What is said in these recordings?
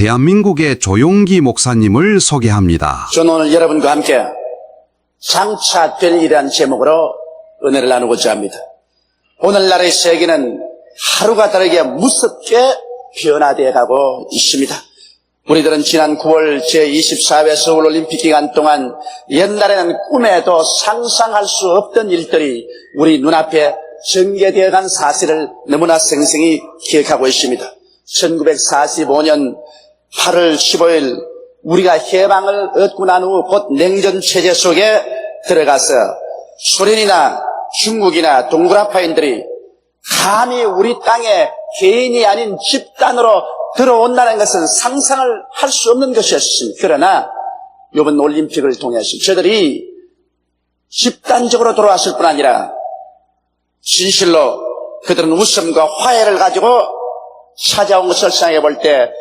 대한민국의 조용기 목사님을 소개합니다. 저는 오늘 여러분과 함께 장차 될 일이라는 제목으로 은혜를 나누고자 합니다. 오늘날의 세계는 하루가 다르게 무섭게 변화되어 가고 있습니다. 우리들은 지난 9월 제24회 서울올림픽 기간 동안 옛날에는 꿈에도 상상할 수 없던 일들이 우리 눈앞에 전개되어 간 사실을 너무나 생생히 기억하고 있습니다. 1945년 8월 15일 우리가 해방을 얻고 난 후 곧 냉전 체제 속에 들어가서 소련이나 중국이나 동구라파인들이 감히 우리 땅에 개인이 아닌 집단으로 들어온다는 것은 상상을 할 수 없는 것이었습니다. 그러나 이번 올림픽을 통해서 저들이 집단적으로 들어왔을 뿐 아니라 진실로 그들은 웃음과 화해를 가지고 찾아온 것을 생각해 볼 때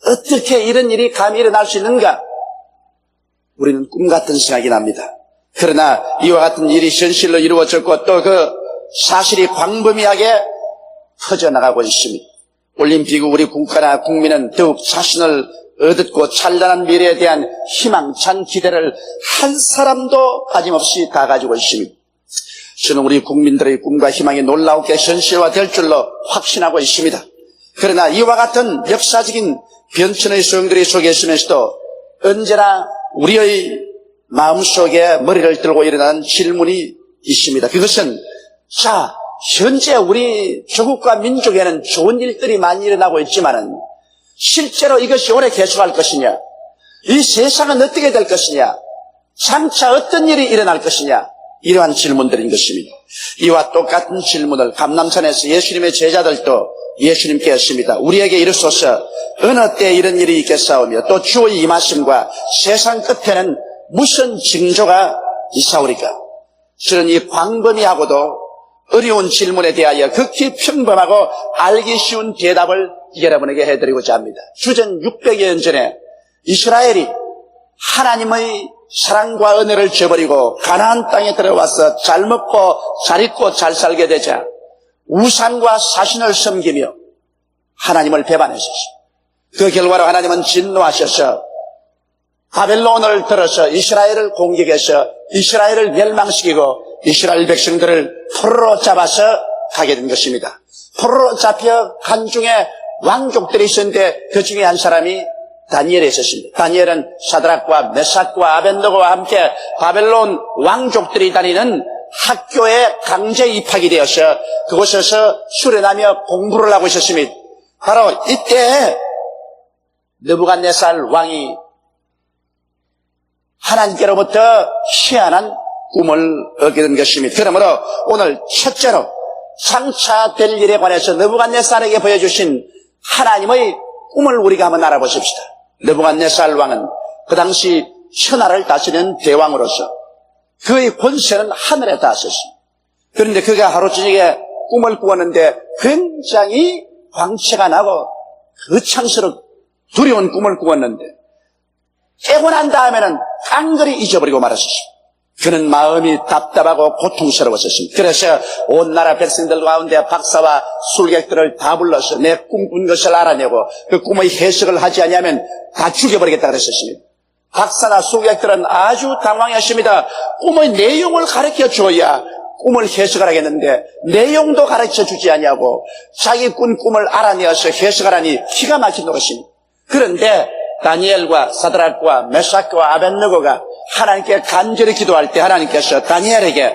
어떻게 이런 일이 감히 일어날 수 있는가? 우리는 꿈 같은 생각이 납니다. 그러나 이와 같은 일이 현실로 이루어졌고 또 그 사실이 광범위하게 퍼져나가고 있습니다. 올림픽 후 우리 국가나 국민은 더욱 자신을 얻었고 찬란한 미래에 대한 희망찬 기대를 한 사람도 빠짐없이 다 가지고 있습니다. 저는 우리 국민들의 꿈과 희망이 놀라우게 현실화될 줄로 확신하고 있습니다. 그러나 이와 같은 역사적인 변천의 소용돌이 속에 있으면서도 언제나 우리의 마음속에 머리를 들고 일어나는 질문이 있습니다. 그것은 현재 우리 조국과 민족에는 좋은 일들이 많이 일어나고 있지만은 실제로 이것이 오래 계속할 것이냐? 이 세상은 어떻게 될 것이냐? 장차 어떤 일이 일어날 것이냐? 이러한 질문들인 것입니다. 이와 똑같은 질문을 감람산에서 예수님의 제자들도 예수님께 했습니다. 우리에게 이르소서 어느 때 이런 일이 있겠사오며 또 주의 임하심과 세상 끝에는 무슨 징조가 있사오리까? 저는 이 광범위하고도 어려운 질문에 대하여 극히 평범하고 알기 쉬운 대답을 여러분에게 해드리고자 합니다. 주전 600여 년 전에 이스라엘이 하나님의 사랑과 은혜를 저버리고 가나안 땅에 들어와서 잘 먹고 잘 입고 잘 살게 되자 우상과 사신을 섬기며 하나님을 배반했었습니다. 그 결과로 하나님은 진노하셔서 바벨론을 들어서 이스라엘을 공격해서 이스라엘을 멸망시키고 이스라엘 백성들을 포로로 잡아서 가게 된 것입니다. 포로로 잡혀 간 중에 왕족들이 있었는데 그 중에 한 사람이 다니엘이 있었습니다. 다니엘은 사드락과 메삭과 아벤느고와 함께 바벨론 왕족들이 다니는 학교에 강제 입학이 되어서 그곳에서 수련하며 공부를 하고 있었습니다. 바로 이때 느부갓네살 왕이 하나님께로부터 희한한 꿈을 얻게 된 것입니다. 그러므로 오늘 첫째로 장차 될 일에 관해서 느부갓네살에게 보여주신 하나님의 꿈을 우리가 한번 알아보십시다. 느부갓네살 왕은 그 당시 천하를 다스리는 대왕으로서 그의 권세는 하늘에 닿았었습니다. 그런데 그가 하루 저녁에 꿈을 꾸었는데 굉장히 광채가 나고 거창스럽고 두려운 꿈을 꾸었는데 깨고 난 다음에는 깡그리 잊어버리고 말았었습니다. 그는 마음이 답답하고 고통스러웠었습니다. 그래서 온 나라 백성들 가운데 박사와 술객들을 다 불러서 내 꿈꾼 것을 알아내고 그 꿈의 해석을 하지 않으면 다 죽여버리겠다 그랬었습니다. 박사나 술객들은 아주 당황했습니다. 꿈의 내용을 가르쳐줘야 꿈을 해석을 하겠는데 내용도 가르쳐주지 않냐고 자기 꾼 꿈을 알아내어서 해석하라니 기가 막힌 노릇입니다. 그런데 다니엘과 사드락과 메삭과 아벤느고가 하나님께 간절히 기도할 때 하나님께서 다니엘에게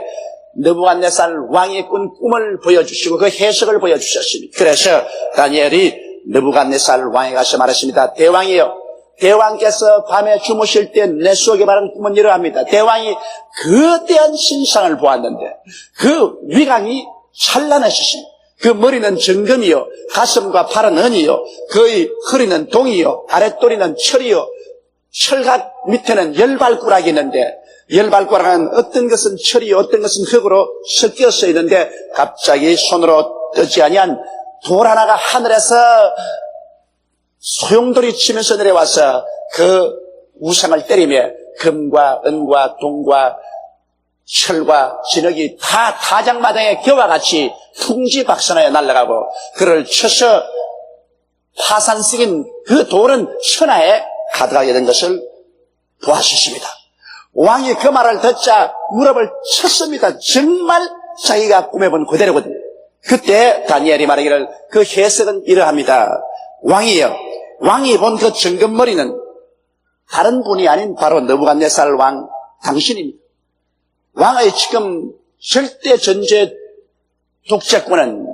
느부갓네살 왕이 꾼 꿈을 보여주시고 그 해석을 보여주셨습니다. 그래서 다니엘이 느부갓네살 왕에 가서 말했습니다. 대왕이여, 대왕께서 밤에 주무실 때 내 속에 바른 꿈은 이러합니다. 대왕이 거대한 신상을 보았는데 그 위강이 찬란하시십니다. 그 머리는 정금이요 가슴과 팔은 은이요 그의 허리는 동이요 아랫도리는 철이요 철각 밑에는 열발꾸락이 있는데 열발꾸락은 어떤 것은 철이요 어떤 것은 흙으로 섞여서 있는데 갑자기 손으로 뜨지 아니한 돌 하나가 하늘에서 소용돌이 치면서 내려와서 그 우상을 때리며 금과 은과 동과 철과 진흙이 다 타작마당의 겨와 같이 풍지박산하여 날아가고 그를 쳐서 파산식인 그 돌은 천하에 가득하게 된 것을 보았습니다. 왕이 그 말을 듣자 무릎을 쳤습니다. 정말 자기가 꿈에본 그대로거든요. 그때 다니엘이 말하기를 그 해석은 이러합니다. 왕이여, 왕이 본 그 정금머리는 다른 분이 아닌 바로 느부갓네살 왕 당신입니다. 왕의 지금 절대 전제 독재권은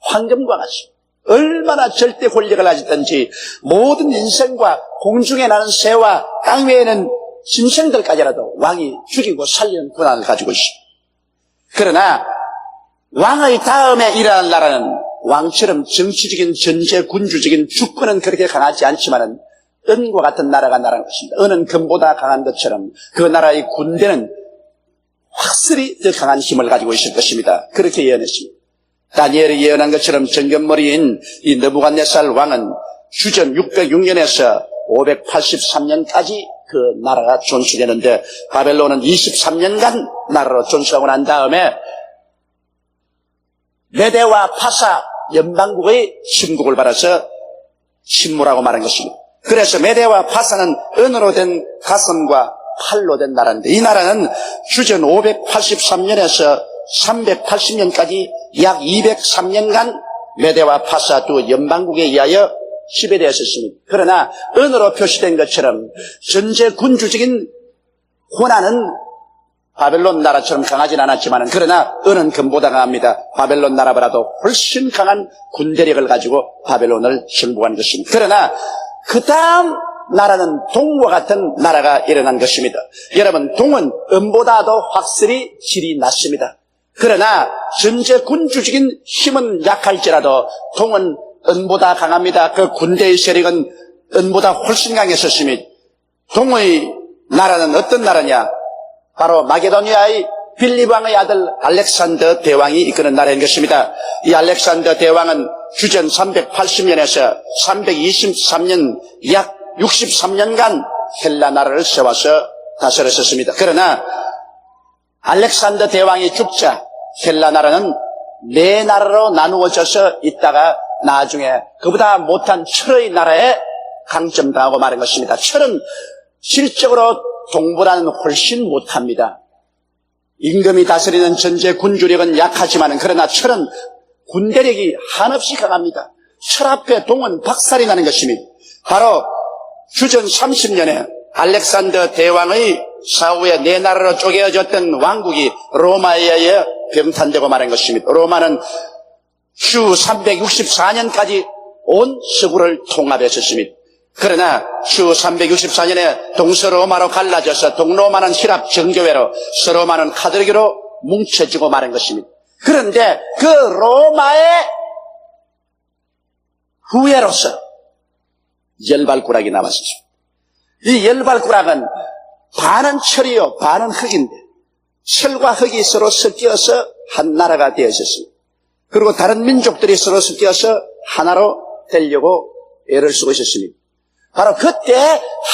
황금과 같이 얼마나 절대 권력을 가졌든지 모든 인생과 공중에 나는 새와 땅 위에는 짐승들까지라도 왕이 죽이고 살리는 권한을 가지고 있습니다. 그러나 왕의 다음에 일어난 나라는 왕처럼 정치적인 전제 군주적인 주권은 그렇게 강하지 않지만은 은과 같은 나라가 나라는 것입니다. 은은 금보다 강한 것처럼 그 나라의 군대는 확실히 더 강한 힘을 가지고 있을 것입니다. 그렇게 예언했습니다. 다니엘이 예언한 것처럼 정금머리인 이 느부갓네살 왕은 주전 606년에서 583년까지 그 나라가 존수되는데 바벨론은 23년간 나라로 존수하고 난 다음에 메대와 파사 연방국의 침국을 받아서 침몰하고 말한 것입니다. 그래서 메대와 파사는 은으로 된 가슴과 팔로 된 나라인데 이 나라는 주전 583년에서 380년까지 약 203년간 메대와 파사 두 연방국에 의하여 지배되었습니다. 그러나 은으로 표시된 것처럼 전제 군주적인 권한은 바벨론 나라처럼 강하진 않았지만 그러나 은은 금보다 강합니다. 바벨론 나라보다도 훨씬 강한 군대력을 가지고 바벨론을 정복한 것입니다. 그러나 그 다음 나라는 동과 같은 나라가 일어난 것입니다. 여러분, 동은 은보다도 확실히 질이 낮습니다. 그러나 전제 군주적인 힘은 약할지라도 동은 은보다 강합니다. 그 군대의 세력은 은보다 훨씬 강했었습니다. 동의 나라는 어떤 나라냐? 바로 마게도니아의 빌립 왕의 아들 알렉산더 대왕이 이끄는 나라인 것입니다. 이 알렉산더 대왕은 주전 380년에서 323년 약 63년간 헬라 나라를 세워서 다스렸었습니다. 그러나 알렉산더 대왕이 죽자 헬라 나라는 네 나라로 나누어져서 있다가 나중에 그보다 못한 철의 나라에 강점당하고 마는 것입니다. 철은 실적으로 동보다는 훨씬 못합니다. 임금이 다스리는 전제 군주력은 약하지만 그러나 철은 군대력이 한없이 강합니다. 철 앞에 동은 박살이 나는 것입니다. 바로 주전 30년에 알렉산더 대왕의 사후에 네 나라로 쪼개어졌던 왕국이 로마에 의해 병탄되고 말한 것입니다. 로마는 주 364년까지 온 서구를 통합했었습니다. 그러나 주 364년에 동서로마로 갈라져서 동로마는 히랍 정교회로 서로마는 카톨릭으로 뭉쳐지고 마는 것입니다. 그런데 그 로마의 후예로서 열발꾸락이 남았습니다. 이 열발꾸락은 반은 철이요 반은 흙인데 철과 흙이 서로 섞여서 한 나라가 되어 있었습니다. 그리고 다른 민족들이 서로 섞여서 하나로 되려고 애를 쓰고 있었습니다. 바로 그때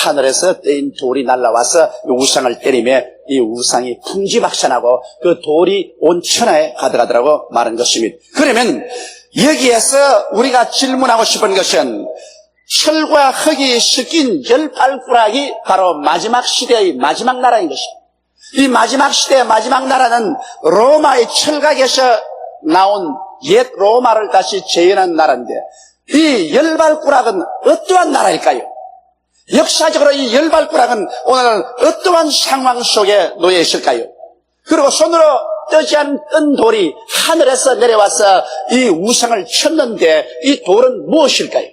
하늘에서 떼인 돌이 날아와서 우상을 때리며 이 우상이 풍지박산하고 그 돌이 온 천하에 가득하더라고 말한 것입니다. 그러면 여기에서 우리가 질문하고 싶은 것은 철과 흙이 섞인 열발꾸락이 바로 마지막 시대의 마지막 나라인 것입니다. 이 마지막 시대의 마지막 나라는 로마의 철각에서 나온 옛 로마를 다시 재현한 나라인데 이 열발꾸락은 어떠한 나라일까요? 역사적으로 이 열발꾸락은 오늘 어떠한 상황 속에 놓여 있을까요? 그리고 손으로 뜨지 않은 돌이 하늘에서 내려와서 이 우상을 쳤는데 이 돌은 무엇일까요?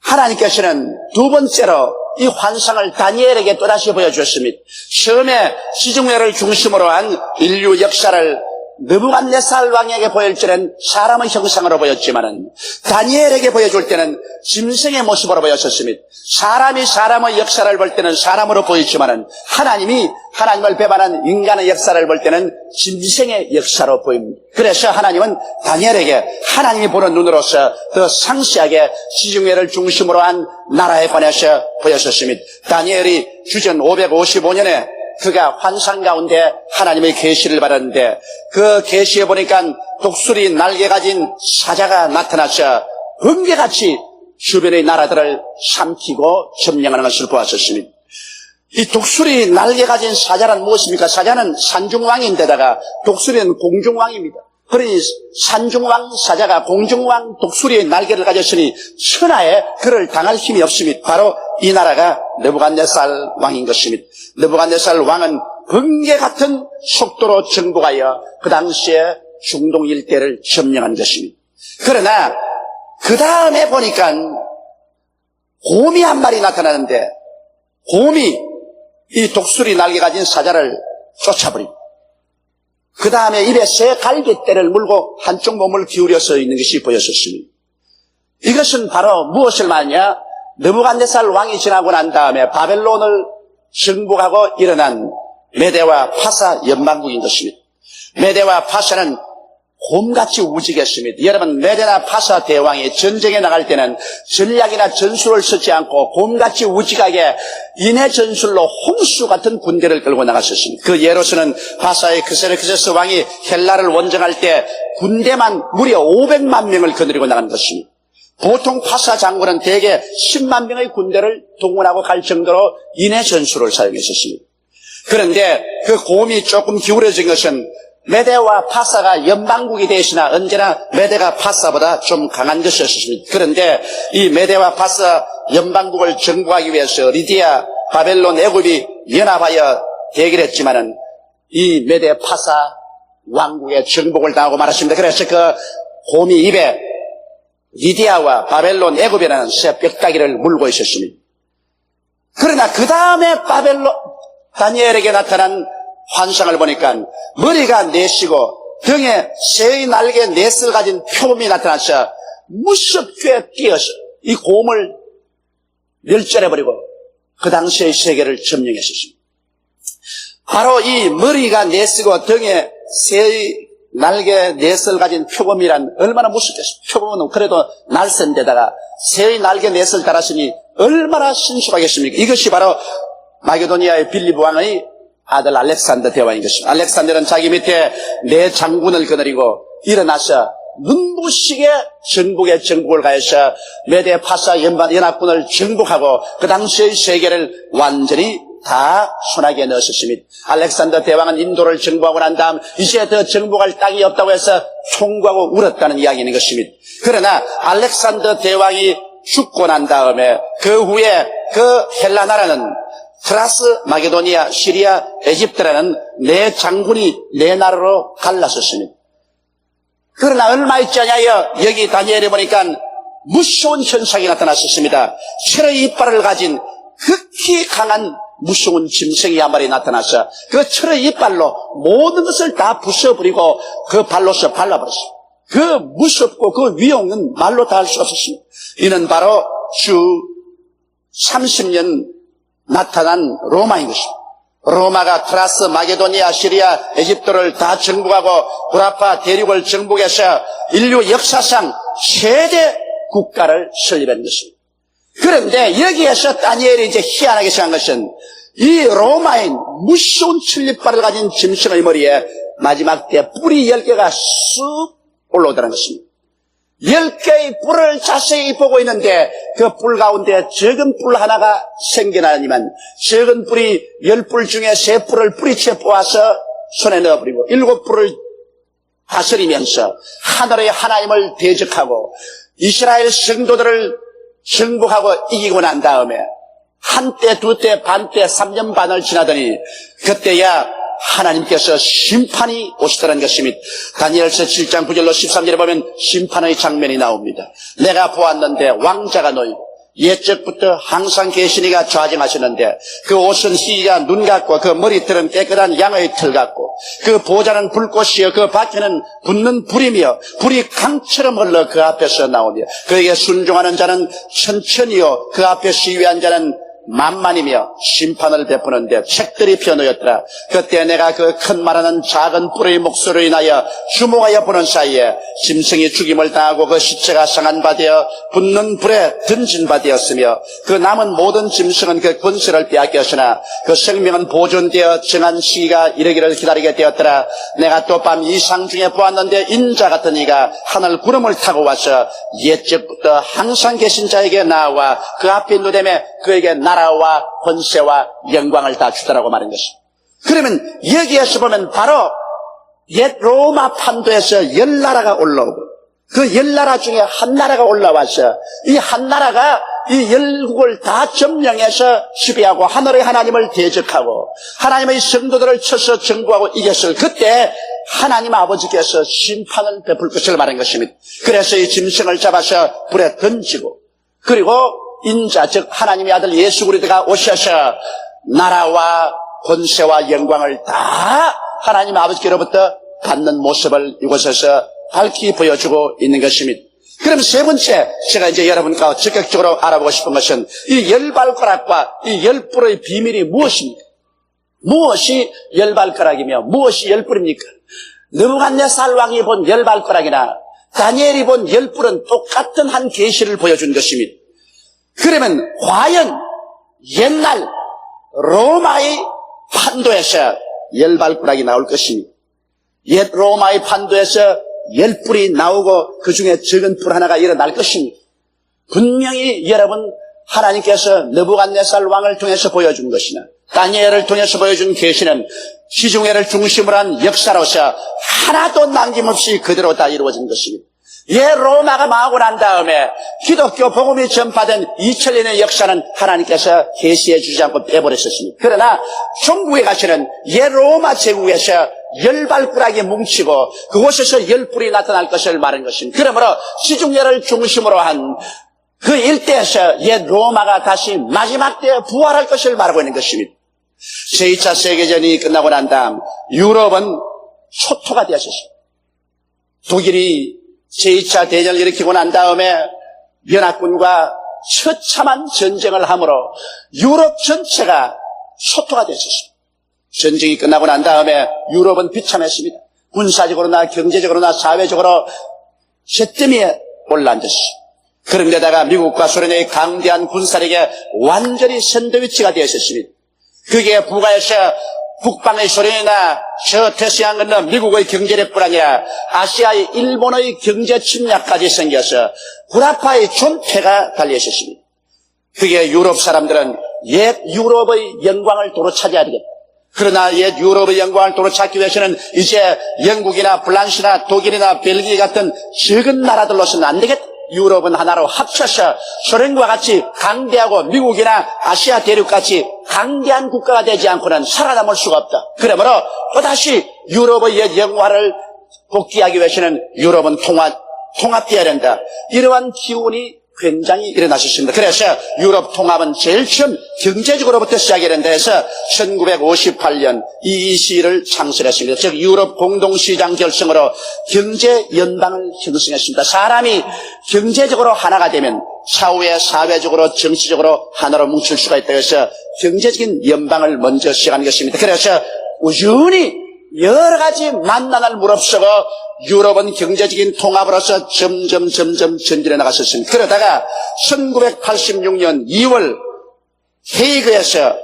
하나님께서는 두 번째로 이 환상을 다니엘에게 또다시 보여주었습니다. 처음에 지중해를 중심으로 한 인류 역사를 느부갓네살 왕에게 보일 때는 사람의 형상으로 보였지만은 다니엘에게 보여줄 때는 짐승의 모습으로 보였었습니다. 사람이 사람의 역사를 볼 때는 사람으로 보이지만은 하나님이 하나님을 배반한 인간의 역사를 볼 때는 짐승의 역사로 보입니다. 그래서 하나님은 다니엘에게 하나님이 보는 눈으로서 더 상세하게 지중해를 중심으로 한 나라에 관해서 보였었습니다. 다니엘이 주전 555년에 그가 환상 가운데 하나님의 계시를 받았는데 그 계시에 보니까 독수리 날개 가진 사자가 나타나서 번개같이 주변의 나라들을 삼키고 점령하는 것을 보았었습니다. 이 독수리 날개 가진 사자란 무엇입니까? 사자는 산중왕인데다가 독수리는 공중왕입니다. 그러니 산중왕 사자가 공중왕 독수리의 날개를 가졌으니 천하에 그를 당할 힘이 없습니다. 바로 이 나라가 느부갓네살 왕인 것입니다. 느부갓네살 왕은 번개 같은 속도로 정복하여 그 당시에 중동 일대를 점령한 것입니다. 그러나 그 다음에 보니까 곰이 한 마리 나타나는데 곰이 이 독수리 날개 가진 사자를 쫓아버립니다. 그 다음에 입에 새 갈빗대를 물고 한쪽 몸을 기울여서 있는 것이 보였었습니다. 이것은 바로 무엇을 말하냐? 느부갓네살 왕이 지나고 난 다음에 바벨론을 정복하고 일어난 메대와 파사 연방국인 것입니다. 메대와 파사는 곰같이 우직했습니다. 여러분, 메대나 파사 대왕이 전쟁에 나갈 때는 전략이나 전술을 쓰지 않고 곰같이 우직하게 인해 전술로 홍수 같은 군대를 끌고 나갔었습니다. 그 예로서는 파사의 크세르크세스 왕이 헬라를 원정할 때 군대만 무려 500만 명을 거느리고 나간 것입니다. 보통 파사 장군은 대개 10만 명의 군대를 동원하고 갈 정도로 인해 전술을 사용했었습니다. 그런데 그 곰이 조금 기울어진 것은 메대와 파사가 연방국이 되시나 언제나 메대가 파사보다 좀 강한 것이었습니다. 그런데 이 메대와 파사 연방국을 정복하기 위해서 리디아, 바벨론, 애굽이 연합하여 대결했지만은 이 메대 파사 왕국의 정복을 당하고 말았습니다. 그래서 그 곰이 입에 리디아와 바벨론, 애굽이라는 새 뼈다귀를 물고 있었습니다. 그러나 그 다음에 다니엘에게 나타난 환상을 보니까 머리가 넷이고 등에 새의 날개 넷을 가진 표범이 나타나서 무섭게 뛰어서 이 곰을 멸절해버리고 그 당시의 세계를 점령했었습니다. 바로 이 머리가 넷이고 등에 새의 날개 넷을 가진 표범이란 얼마나 무섭겠어요. 표범은 그래도 날쌘데다가 새의 날개 넷을 달았으니 얼마나 신속하겠습니까? 이것이 바로 마게도니아의 빌립 왕의 아들 알렉산더 대왕인 것입니다. 알렉산더는 자기 밑에 네 장군을 거느리고 일어나서 눈부시게 전국에 정복을 가해서 메대 파사 연합군을 정복하고 그 당시의 세계를 완전히 다 손아귀에 넣었습니다. 알렉산더 대왕은 인도를 정복하고 난 다음 이제 더 정복할 땅이 없다고 해서 총구하고 울었다는 이야기인 것입니다. 그러나 알렉산더 대왕이 죽고 난 다음에 그 후에 그 헬라 나라는 트라스, 마게도니아, 시리아, 에집트라는 네 장군이 네 나라로 갈랐었습니다. 그러나 얼마 있지 않아요. 여기 다니엘에 보니까 무서운 현상이 나타났었습니다. 철의 이빨을 가진 극히 강한 무서운 짐승이 한 마리 나타나서 그 철의 이빨로 모든 것을 다 부숴버리고 그 발로서 발라버렸습니다. 그 무섭고 그 위용은 말로 다 할 수 없었습니다. 이는 바로 주 30년 나타난 로마인 것입니다. 로마가 트라스, 마게도니아, 시리아, 에집트를 다 정복하고 구라파 대륙을 정복해서 인류 역사상 최대 국가를 설립한 것입니다. 그런데 여기에서 다니엘이 이제 희한하게 생각한 것은 이 로마인 무서운 천리발을 가진 짐승의 머리에 마지막 때 뿔이 10개가 쑥 올라오더라는 것입니다. 10개의 뿔을 자세히 보고 있는데 그 뿔 가운데 적은 뿔 하나가 생겨나니만 적은 뿔이 10뿔 중에 3뿔을 뿌리채 뽑아서 손에 넣어버리고 7뿔을 다스리면서 하늘의 하나님을 대적하고 이스라엘 성도들을 정복하고 이기고 난 다음에 한때, 두때, 반때, 3년 반을 지나더니 그때야 하나님께서 심판이 오시더라는 것입니다. 다니엘서 7장 9절로 13절에 보면 심판의 장면이 나옵니다. 내가 보았는데 왕자가 놓이고 옛적부터 항상 계시니가 좌정하시는데 그 옷은 희자 눈 같고 그 머리털은 깨끗한 양의 털 같고 그 보좌는 불꽃이요 그 밖에는 붙는 불이며 불이 강처럼 흘러 그 앞에서 나오며 그에게 순종하는 자는 천천히요 그 앞에 시위한 자는 만만이며 심판을 베푸는데 책들이 피어놓였더라. 그때 내가 그 큰 말하는 작은 뿔의 목소리로 인하여 주목하여 보는 사이에 짐승이 죽임을 당하고 그 시체가 상한 바 되어 붙는 불에 던진 바 되었으며 그 남은 모든 짐승은 그 권세를 빼앗겼으나 그 생명은 보존되어 정한 시기가 이르기를 기다리게 되었더라. 내가 또 밤 이상 중에 보았는데 인자 같은 이가 하늘 구름을 타고 와서 옛적부터 항상 계신 자에게 나와 그 앞에 누대매 그에게 나라와 권세와 영광을 다 주더라고 말한 것입니다. 그러면 여기에서 보면 바로 옛 로마 판도에서 10나라가 올라오고 그 10나라 중에 한 나라가 올라와서 이 한 나라가 이 열국을 다 점령해서 지배하고 하늘의 하나님을 대적하고 하나님의 성도들을 쳐서 정부하고 이겼을 그때 하나님 아버지께서 심판을 베풀 것을 말한 것입니다. 그래서 이 짐승을 잡아서 불에 던지고 그리고 인자 즉 하나님의 아들 예수 그리스도가 오셔서 나라와 권세와 영광을 다 하나님 아버지께로부터 받는 모습을 이곳에서 밝히 보여주고 있는 것입니다. 그럼 세 번째 제가 이제 여러분과 적극적으로 알아보고 싶은 것은 이 열발가락과 이 열뿔의 비밀이 무엇입니까? 무엇이 열발가락이며 무엇이 열뿔입니까? 느부갓네살 왕이 본 열발가락이나 다니엘이 본 열뿔은 똑같은 한 계시를 보여준 것입니다. 그러면 과연 옛날 로마의 판도에서 열발가락이 나올 것입니다. 옛 로마의 판도에서 열뿔이 나오고 그 중에 적은 뿔 하나가 일어날 것입니다. 분명히 여러분 하나님께서 느부갓네살 왕을 통해서 보여준 것이나 다니엘을 통해서 보여준 계시는 시중회를 중심으로 한 역사로서 하나도 남김없이 그대로 다 이루어진 것입니다. 로마가 망하고 난 다음에 기독교 복음이 전파된 2000년의 역사는 하나님께서 계시해 주지 않고 빼버렸었습니다. 그러나 중국에 가시는 로마 제국에서 열발가락이 뭉치고 그곳에서 열뿔이 나타날 것을 말한 것입니다. 그러므로 시중회를 중심으로 한 그 일대에서 로마가 다시 마지막 때에 부활할 것을 말하고 있는 것입니다. 제2차 세계전이 끝나고 난 다음 유럽은 초토가 되었습니다. 독일이 제2차 대전을 일으키고 난 다음에 연합군과 처참한 전쟁을 함으로 유럽 전체가 초토가 되었습니다. 전쟁이 끝나고 난 다음에 유럽은 비참했습니다. 군사적으로나 경제적으로나 사회적으로 셋더미에 올라앉았습니다. 그런데다가 미국과 소련의 강대한 군사력에 완전히 샌드위치가 되었습니다. 그게 북아에서 북방의 소련이나 서태시양 건너 미국의 경제력뿐 아니라 아시아의 일본의 경제 침략까지 생겨서 구라파의 존폐가 달려있었습니다. 그게 유럽 사람들은 옛 유럽의 영광을 도로 찾아야 되겠다. 그러나 옛 유럽의 영광을 도로 찾기 위해서는 이제 영국이나 프랑스나 독일이나 벨기에 같은 적은 나라들로서는 안 되겠다. 유럽은 하나로 합쳐서 소련과 같이 강대하고 미국이나 아시아 대륙같이 강대한 국가가 되지 않고는 살아남을 수가 없다. 그러므로 또다시 유럽의 옛 영화를 복귀하기 위해서는 유럽은 통합되어야 된다. 이러한 기운이 굉장히 일어나셨습니다. 그래서 유럽 통합은 제일 처음 경제적으로부터 시작이 된다 해서 1958년 EEC를 창설했습니다. 즉 유럽 공동시장 결성으로 경제연방을 형성했습니다. 사람이 경제적으로 하나가 되면 차후에 사회적으로 정치적으로 하나로 뭉칠 수가 있다 해서 경제적인 연방을 먼저 시작한 것입니다. 그래서 꾸준히 여러 가지 만난을 무릅쓰고 유럽은 경제적인 통합으로서 점점 전진해 나갔었습니다. 그러다가 1986년 2월 헤이그에서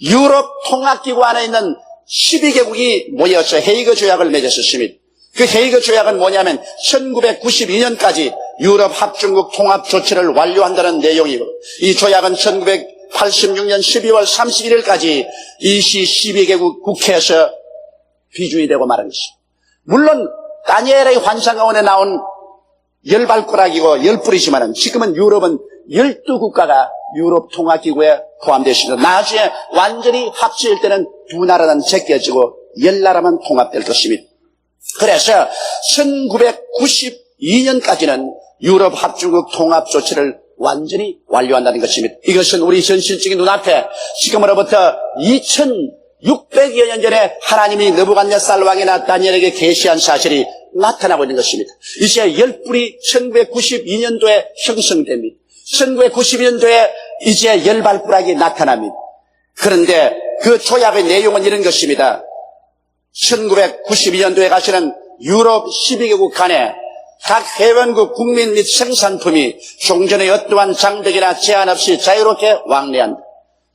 유럽 통합기구 안에 있는 12개국이 모여서 헤이그 조약을 맺었습니다. 그 헤이그 조약은 뭐냐면 1992년까지 유럽 합중국 통합 조치를 완료한다는 내용이고 이 조약은 1986년 12월 31일까지 EC 12개국 국회에서 비준이 되고 말한 것입니다. 물론 다니엘의 환상가운데 나온 열발가락이고 열뿔이지만 지금은 유럽은 12국가가 유럽 통합기구에 포함되어 있습니다. 나중에 완전히 합칠 때는 두 나라는 제껴지고 10나라만 통합될 것입니다. 그래서 1992년까지는 유럽 합중국 통합 조치를 완전히 완료한다는 것입니다. 이것은 우리 현실적인 눈앞에 지금으로부터 2600여 년 전에 하나님이 느부갓네살 왕이나 다니엘에게 계시한 사실이 나타나고 있는 것입니다. 이제 열뿔이 1992년도에 형성됩니다. 1992년도에 이제 열발불락이 나타납니다. 그런데 그 조약의 내용은 이런 것입니다. 1992년도에 가시는 유럽 12개국 간에 각 회원국 국민 및 생산품이 종전의 어떠한 장벽이나 제한 없이 자유롭게 왕래한다.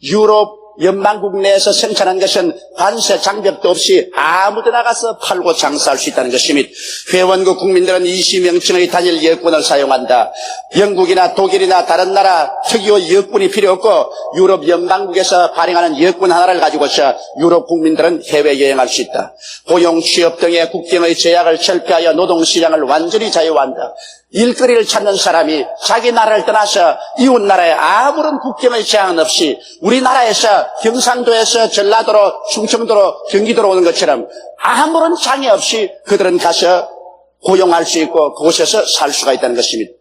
유럽 연방국 내에서 생산한 것은 관세 장벽도 없이 아무데나 가서 팔고 장사할 수 있다는 것입니다. 회원국 국민들은 이시명칭의 단일 여권을 사용한다. 영국이나 독일이나 다른 나라 특유의 여권이 필요 없고 유럽 연방국에서 발행하는 여권 하나를 가지고서 유럽 국민들은 해외여행할 수 있다. 고용, 취업 등의 국경의 제약을 철폐하여 노동시장을 완전히 자유화한다. 일거리를 찾는 사람이 자기 나라를 떠나서 이웃 나라에 아무런 국경의 제한 없이 우리나라에서 경상도에서 전라도로 충청도로 경기도로 오는 것처럼 아무런 장애 없이 그들은 가서 고용할 수 있고 그곳에서 살 수가 있다는 것입니다.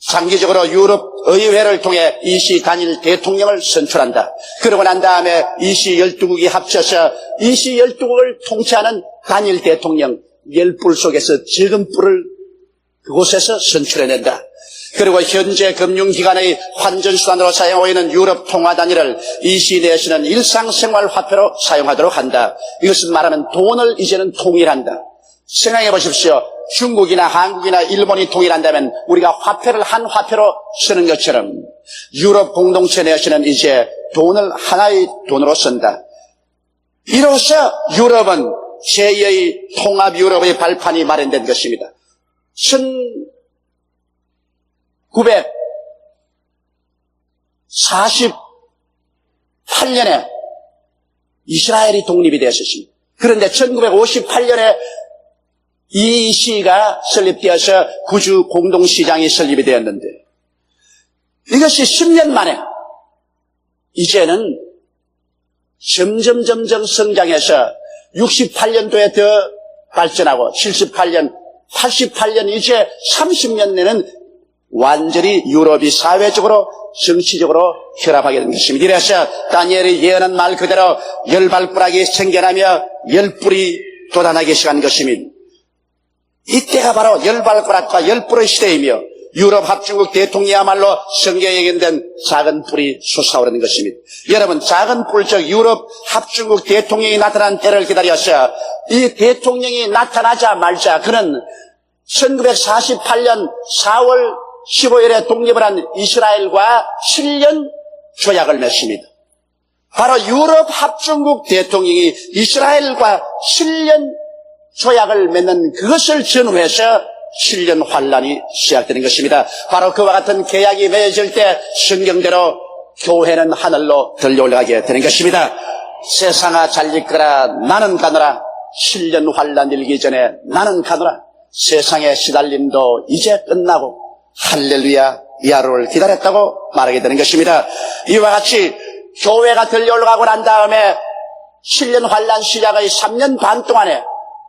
장기적으로 유럽 의회를 통해 이시 단일 대통령을 선출한다. 그러고 난 다음에 이시 12국이 합쳐서 이시 12국을 통치하는 단일 대통령 10뿔 속에서 적은 뿔을 그곳에서 선출해낸다. 그리고 현재 금융기관의 환전수단으로 사용하고 있는 유럽 통화단위를 이시 내에서는 일상생활 화폐로 사용하도록 한다. 이것은 말하면 돈을 이제는 통일한다. 생각해 보십시오. 중국이나 한국이나 일본이 통일한다면 우리가 화폐를 한 화폐로 쓰는 것처럼 유럽 공동체 내에서는 이제 돈을 하나의 돈으로 쓴다. 이로써 유럽은 제2의 통합 유럽의 발판이 마련된 것입니다. 1948년에 이스라엘이 독립이 되었습니다. 그런데 1958년에 이 시가 설립되어서 구주 공동시장이 설립이 되었는데 이것이 10년 만에 이제는 점점 성장해서 68년도에 더 발전하고 78년, 88년 이제 30년 내는 완전히 유럽이 사회적으로 정치적으로 결합하게 된 것입니다. 이래서 다니엘이 예언한 말 그대로 열발불락이 생겨나며 열뿔이 돋아나기 시작한 것입니다. 이때가 바로 열발불락과 열뿔의 시대이며 유럽 합중국 대통령이야말로 성경에 예견된 작은 뿔이 솟아오르는 것입니다. 여러분, 작은 뿔 즉 유럽 합중국 대통령이 나타난 때를 기다려서 이 대통령이 나타나자 말자 그는 1948년 4월 15일에 독립을 한 이스라엘과 7년 조약을 맺습니다. 바로 유럽 합중국 대통령이 이스라엘과 7년 조약을 맺는 그것을 전후해서 7년 환란이 시작되는 것입니다. 바로 그와 같은 계약이 맺어질 때 성경대로 교회는 하늘로 들려올라가게 되는 것입니다. 세상아 잘 있거라 나는 가노라. 7년 환란 일기 전에 나는 가노라. 세상의 시달림도 이제 끝나고 할렐루야 이 하루를 기다렸다고 말하게 되는 것입니다. 이와 같이 교회가 들려올라가고 난 다음에 7년 환란 시작의 3년 반 동안에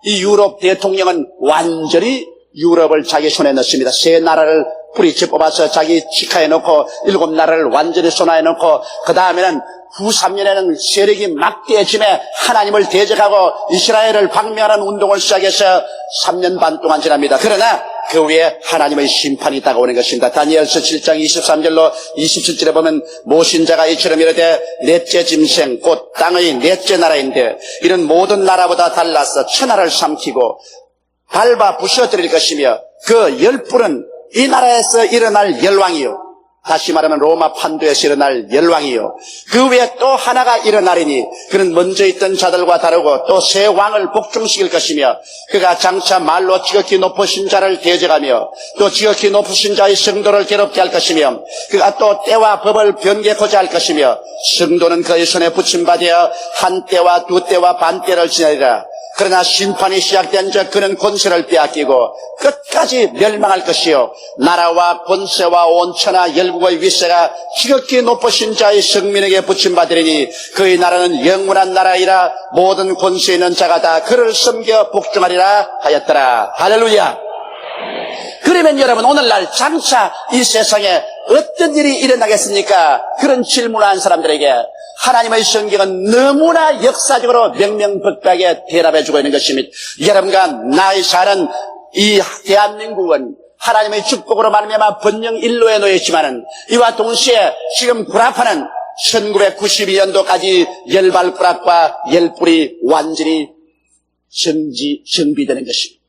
이 유럽 대통령은 완전히 유럽을 자기 손에 넣습니다. 세 나라를 뿌리째 뽑아서 자기 직하에 넣고 7나라를 완전히 손아에 넣고 그 다음에는 후 3년에는 세력이 막대해짐에 하나님을 대적하고 이스라엘을 박멸하는 운동을 시작해서 3년 반 동안 지납니다. 그러나 그 후에 하나님의 심판이 다가오는 것입니다. 다니엘서 7장 23절로 27절에 보면 모신자가 이처럼 이르되 넷째 짐승 곧 땅의 넷째 나라인데 이런 모든 나라보다 달라서 천하를 삼키고 밟아 부셔뜨릴 것이며 그 열뿔은 이 나라에서 일어날 열왕이요 다시 말하면 로마 판도에서 일어날 열왕이요 그 위에 또 하나가 일어나리니 그는 먼저 있던 자들과 다르고 또 새 왕을 복종시킬 것이며 그가 장차 말로 지극히 높으신 자를 대적하며 또 지극히 높으신 자의 성도를 괴롭게 할 것이며 그가 또 때와 법을 변개코자 할 것이며 성도는 그의 손에 붙임받아 한 때와 두 때와 반 때를 지내리라. 그러나 심판이 시작된 적 그는 권세를 빼앗기고 끝까지 멸망할 것이요 나라와 권세와 온 천하 열국의 위세가 지극히 높으신 자의 성민에게 붙임받으리니 그의 나라는 영원한 나라이라 모든 권세 있는 자가 다 그를 섬겨 복종하리라 하였더라. 할렐루야. 그러면 여러분 오늘날 장차 이 세상에 어떤 일이 일어나겠습니까? 그런 질문을 한 사람들에게 하나님의 성경은 너무나 역사적으로 명명백백하게 대답해주고 있는 것입니다. 여러분과 나의 사는 이 대한민국은 하나님의 축복으로 말미암아 번영 일로에 놓였지만은 이와 동시에 지금 구라파는 1992년도까지 열발가락과 열불이 완전히 정비되는 것입니다.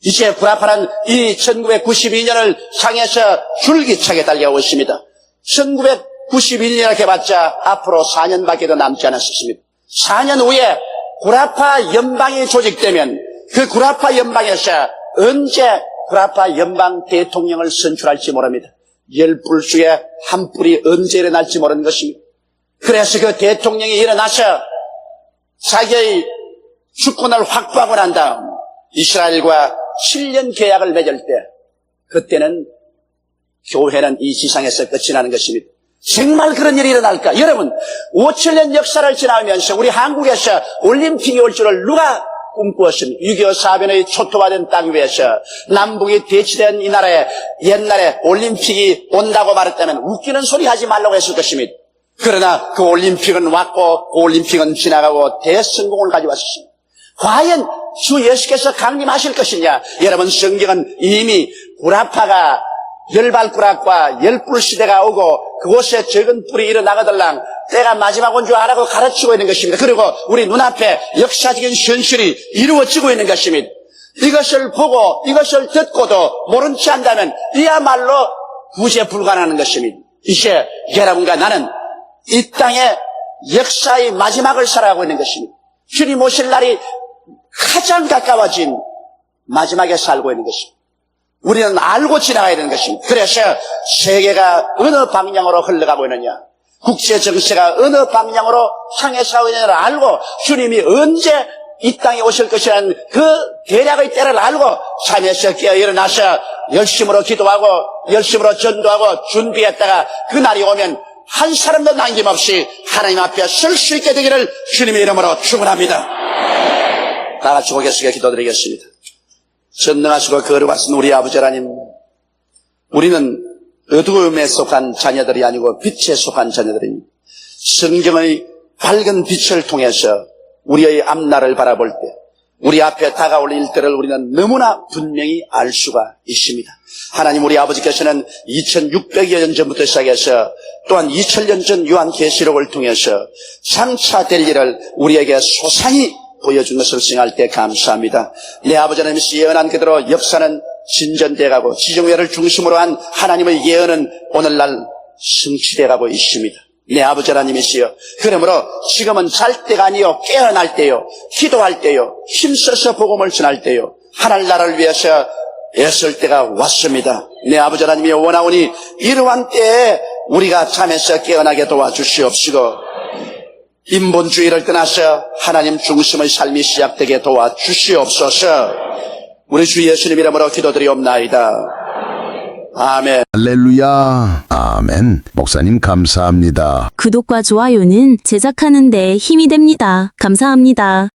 이제 구라파는 이 1992년을 향해서 줄기차게 달려오고 있습니다. 1992년이라고 해봤자 앞으로 4년밖에 더 남지 않았습니다. 4년 후에 구라파 연방이 조직되면 그 구라파 연방에서 언제 구라파 연방 대통령을 선출할지 모릅니다. 10불 중에 한 뿔이 언제 일어날지 모르는 것입니다. 그래서 그 대통령이 일어나서 자기의 주권을 확보하고 난 다음 이스라엘과 7년 계약을 맺을 때 그때는 교회는 이 지상에서 끝이 나는 것입니다. 정말 그런 일이 일어날까? 여러분 5,000년 역사를 지나면서 우리 한국에서 올림픽이 올 줄을 누가 꿈꾸었습니까? 6.25 사변의 초토화된 땅 위에서 남북이 대치된 이 나라에 옛날에 올림픽이 온다고 말했다면 웃기는 소리 하지 말라고 했을 것입니다. 그러나 그 올림픽은 왔고 그 올림픽은 지나가고 대성공을 가져왔습니다. 과연 주 예수께서 강림하실 것이냐? 여러분 성경은 이미 구라파가 열발가락과 열불 시대가 오고 그곳에 적은 뿔이 일어나거들랑 때가 마지막 온 줄 알고 가르치고 있는 것입니다. 그리고 우리 눈앞에 역사적인 현실이 이루어지고 있는 것입니다. 이것을 보고 이것을 듣고도 모른 채 한다면 이야말로 구제 불가능한 것입니다. 이제 여러분과 나는 이 땅의 역사의 마지막을 살아가고 있는 것입니다. 주님 오실 날이 가장 가까워진 마지막에 살고 있는 것입니다. 우리는 알고 지나가야 되는 것입니다. 그래서 세계가 어느 방향으로 흘러가고 있느냐, 국제 정세가 어느 방향으로 향해서 가고 있느냐를 알고 주님이 언제 이 땅에 오실 것이라는 그 대략의 때를 알고 잠에서 깨어 일어나서 열심으로 기도하고 열심으로 전도하고 준비했다가 그 날이 오면 한 사람도 남김없이 하나님 앞에 설 수 있게 되기를 주님의 이름으로 축원합니다. 다 같이 고개 숙여 기도드리겠습니다. 전능하시고 거룩하신 우리 아버지 하나님, 우리는 어두움에 속한 자녀들이 아니고 빛에 속한 자녀들입니다. 성경의 밝은 빛을 통해서 우리의 앞날을 바라볼 때 우리 앞에 다가올 일들을 우리는 너무나 분명히 알 수가 있습니다. 하나님, 우리 아버지께서는 2600여 년 전부터 시작해서 또한 2000년 전 요한계시록을 통해서 장차 될 일을 우리에게 소상히 보여준 것을 생각할 때 감사합니다. 내 아버지 하나님이 예언한 그대로 역사는 진전돼가고 지정회를 중심으로 한 하나님의 예언은 오늘날 성취돼가고 있습니다. 내 아버지 하나님이시여, 그러므로 지금은 잘 때가 아니요 깨어날 때요, 기도할 때요, 힘써서 복음을 전할 때요, 하늘나라를 위해서 애쓸 때가 왔습니다. 내 아버지 하나님이 원하오니 이러한 때에 우리가 잠에서 깨어나게 도와주시옵시고 인본주의를 떠나서 하나님 중심의 삶이 시작되게 도와주시옵소서. 우리 주 예수님 이름으로 기도드리옵나이다. 아멘. 할렐루야. 아멘. 목사님 감사합니다. 구독과 좋아요는 제작하는 데 힘이 됩니다. 감사합니다.